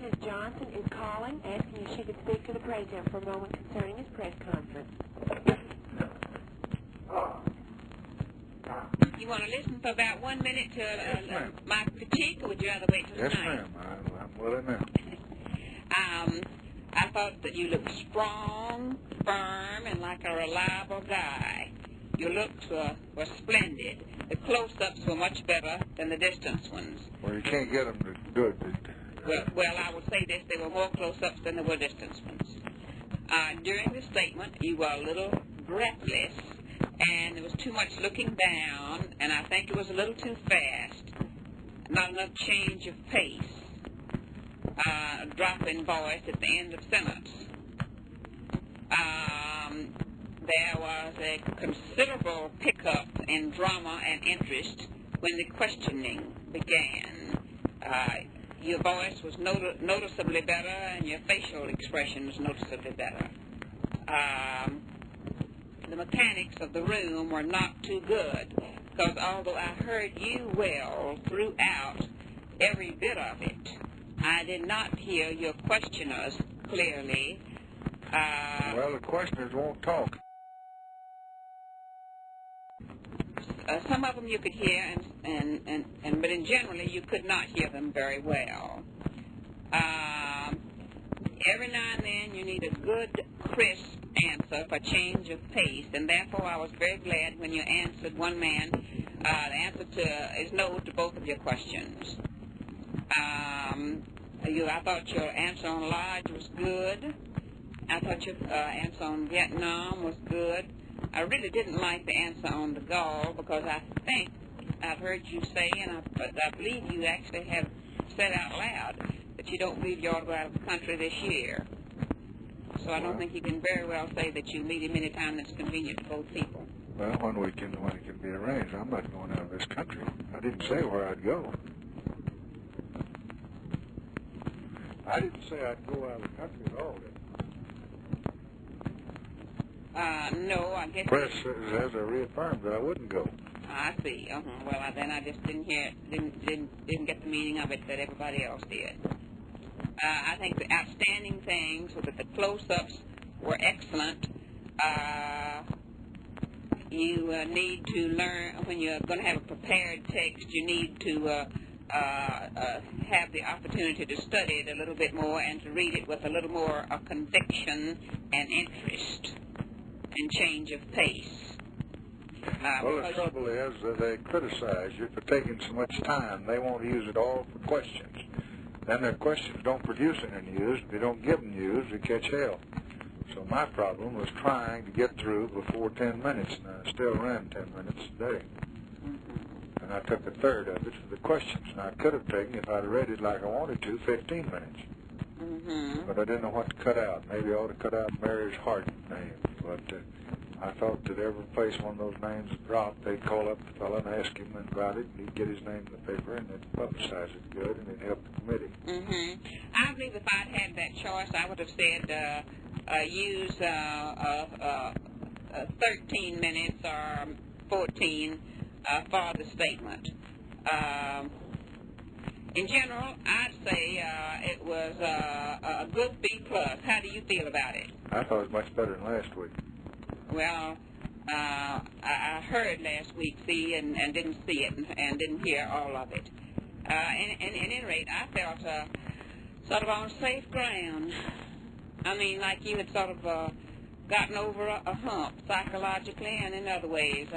Mrs. Johnson is calling, asking if she could speak to the President for a moment concerning his press conference. You want to listen for about 1 minute to Yes, ma'am. my critique, or would you rather wait till Yes, tonight? ma'am. I'm willing now. I thought that you looked strong, firm, and like a reliable guy. Your looks were splendid. The close-ups were much better than the distance ones. Well, you can't get them to do it. Well, I will say this, there were more close-ups than there were distance ones. During the statement, you were a little breathless, and there was too much looking down, and I think it was a little too fast. Not enough change of pace. Drop in voice at the end of sentence. There was a considerable pickup in drama and interest when the questioning began. Your voice was noticeably better, and your facial expression was noticeably better. The mechanics of the room were not too good, because although I heard you well throughout every bit of it, I did not hear your questioners clearly. Well, the questioners won't talk. Some of them you could hear, but in generally you could not hear them very well. Every now and then you need a good, crisp answer for change of pace, and therefore I was very glad when you answered one man. The answer is no to both of your questions. I thought your answer on Lodge was good. I thought your answer on Vietnam was good. I really didn't like the answer on de Gaulle, because I think I've heard you say, but I believe you actually have said out loud that you don't believe you ought to go out of the country this year. So I don't think you can very well say that you meet him any time that's convenient to both people. Well, when it can be arranged. I'm not going out of this country. I didn't say where I'd go. I didn't say I'd go out of the country at all. No, I guess... Press has reaffirmed that I wouldn't go. I see. Well, then I just didn't get the meaning of it that everybody else did. I think the outstanding things were that the close-ups were excellent. You need to learn, when you're going to have a prepared text, you need to have the opportunity to study it a little bit more and to read it with a little more conviction and interest and change of pace. Well, the trouble is that they criticize you for taking so much time. They won't use it all for questions. Then their questions don't produce any news. If they don't give them news, they catch hell. So my problem was trying to get through before 10 minutes, and I still ran 10 minutes a day. And I took a third of it for the questions. And I could have taken, if I'd read it like I wanted to, 15 minutes. But I didn't know what to cut out. Maybe I ought to cut out Mary's Hart name. But I thought that every place one of those names dropped, they'd call up the fellow and ask him about it, and he'd get his name in the paper, and they'd publicize it good, and it'd help the committee. I believe if I'd had that choice, I would have said use 13 minutes or 14 for the statement. In general, I'd say it was a good B+. How do you feel about it? I thought it was much better than last week. Well, I heard last week, and didn't see it, and didn't hear all of it. At any rate, I felt sort of on safe ground. I mean, like you had sort of gotten over a hump psychologically and in other ways.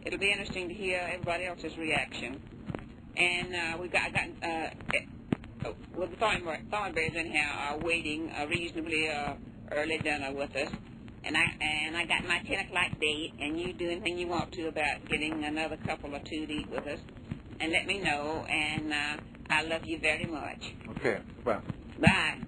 It'll be interesting to hear everybody else's reaction. And the Thornberrys anyhow are waiting a reasonably early dinner with us. And I got my 10 o'clock date, and you do anything you want to about getting another couple or two to eat with us. And let me know, and I love you very much. Okay, bye. Bye.